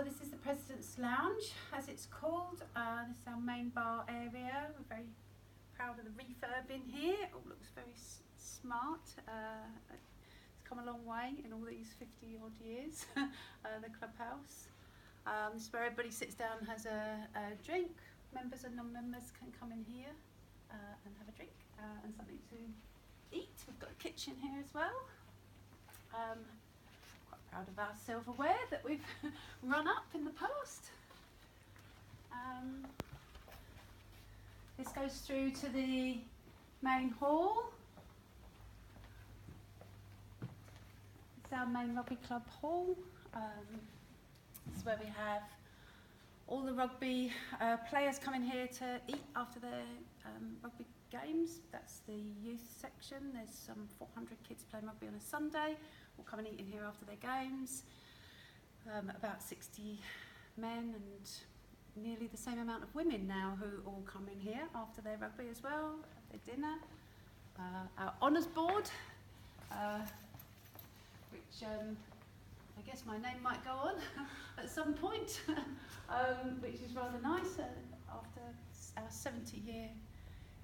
Well, this is the President's Lounge, as it's called. This is our main bar area. We're very proud of the refurb in here. It all looks very smart. It's come a long way in all these 50 odd years, the clubhouse. This is where everybody sits down and has a drink. Members and non-members can come in here and have a drink and something to eat. We've got a kitchen here as well. Quite proud of our silverware that we've run up in the past. This goes through to the main hall. It's our main rugby club hall. This is where we have all the rugby players come in here to eat after their rugby games. That's the youth section. There's some 400 kids playing rugby on a Sunday. Will come and eat in here after their games. About 60 men and nearly the same amount of women now who all come in here after their rugby as well, have their dinner. Our honours board, which I guess my name might go on at some point, which is rather nice after our 70-year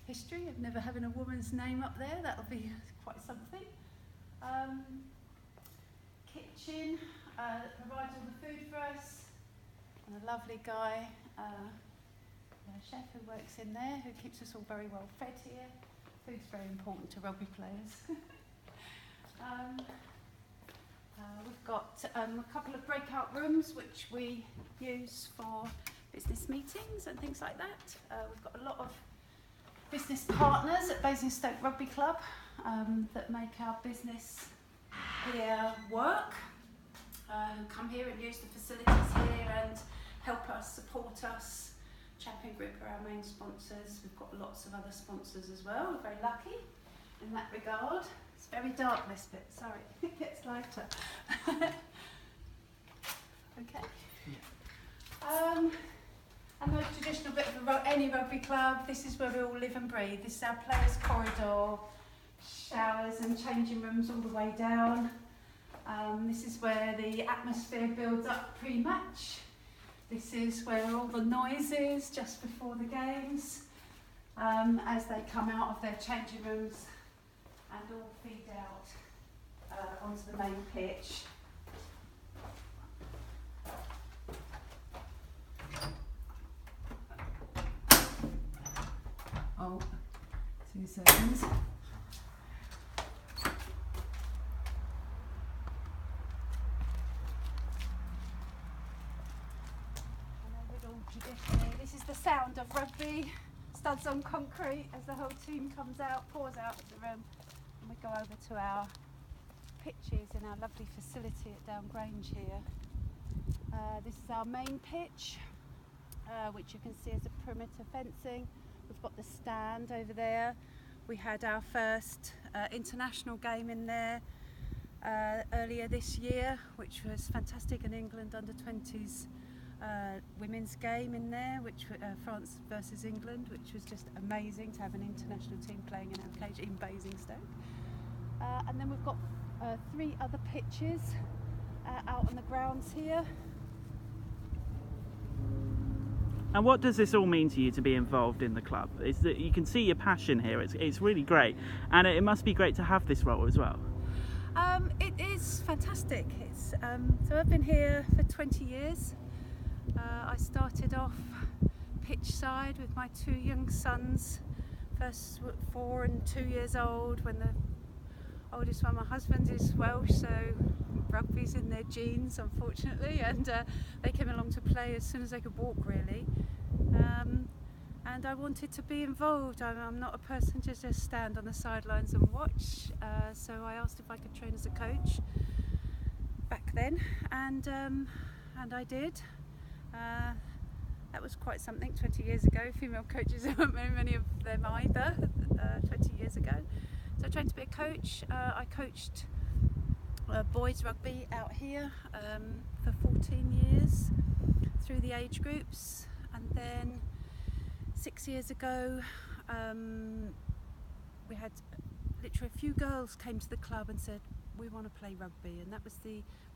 history of never having a woman's name up there. That'll be quite something. Kitchen that provides all the food for us, and a lovely guy, a chef who works in there, who keeps us all very well fed here. Food's very important to rugby players. We've got a couple of breakout rooms which we use for business meetings and things like that. We've got a lot of business partners at Basingstoke Rugby Club that make our business here work. Come here and use the facilities here and help us, support us. Champion Group are our main sponsors. We've got lots of other sponsors as well. We're very lucky in that regard. It's very dark, this bit, sorry, it gets lighter. Okay. And the traditional bit of any rugby club, this is where we all live and breathe. This is our players' corridor, showers and changing rooms all the way down. This is where the atmosphere builds up pre-match. This is where all the noise is just before the games, as they come out of their changing rooms and all feed out onto the main pitch. Oh, 2 seconds. This is the sound of rugby, studs on concrete as the whole team comes out, pours out of the room, and we go over to our pitches in our lovely facility at Down Grange here. This is our main pitch, which you can see as a perimeter fencing. We've got the stand over there. We had our first international game in there earlier this year, which was fantastic, an England under-20s women's game in there, which France versus England, which was just amazing to have an international team playing in our cage in Basingstoke. And then we've got 3 other pitches out on the grounds here. And what does this all mean to you to be involved in the club? Is that you can see your passion here. It's really great, and it must be great to have this role as well. It is fantastic. It's so I've been here for 20 years. I started off pitch side with my 2 young sons, first 4 and 2 years old, when the oldest one, my husband, is Welsh, so rugby's in their genes, unfortunately, and they came along to play as soon as they could walk, really. And I wanted to be involved. I'm not a person to just stand on the sidelines and watch, so I asked if I could train as a coach back then, and I did. That was quite something 20 years ago. Female coaches, there weren't very many of them either 20 years ago. So I trained to be a coach. I coached boys rugby out here for 14 years through the age groups, and then 6 years ago we had literally a few girls came to the club and said, we want to play rugby, and that was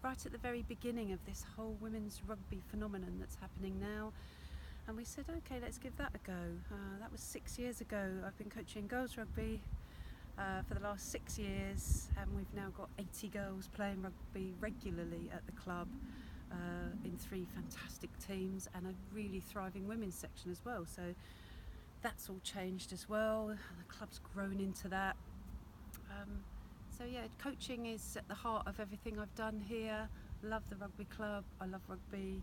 right at the very beginning of this whole women's rugby phenomenon that's happening now. And we said, okay, let's give that a go. That was 6 years ago. I've been coaching girls rugby for the last 6 years, and we've now got 80 girls playing rugby regularly at the club in 3 fantastic teams and a really thriving women's section as well. So that's all changed as well. The club's grown into that. So yeah, coaching is at the heart of everything I've done here. Love the rugby club. I love rugby.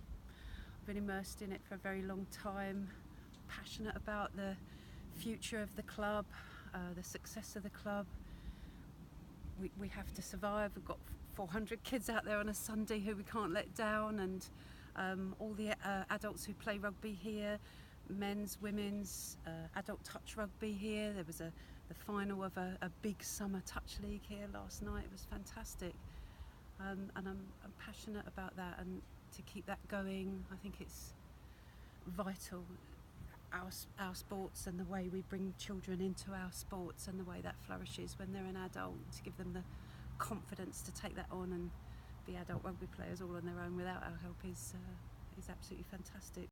I've been immersed in it for a very long time. Passionate about the future of the club, the success of the club. We have to survive. We've got 400 kids out there on a Sunday who we can't let down, and all the adults who play rugby here, men's, women's, adult touch rugby here. There was the final of a big summer touch league here last night. It was fantastic, and I'm passionate about that, and to keep that going, I think it's vital. Our sports and the way we bring children into our sports and the way that flourishes when they're an adult, to give them the confidence to take that on and be adult rugby players all on their own without our help is absolutely fantastic.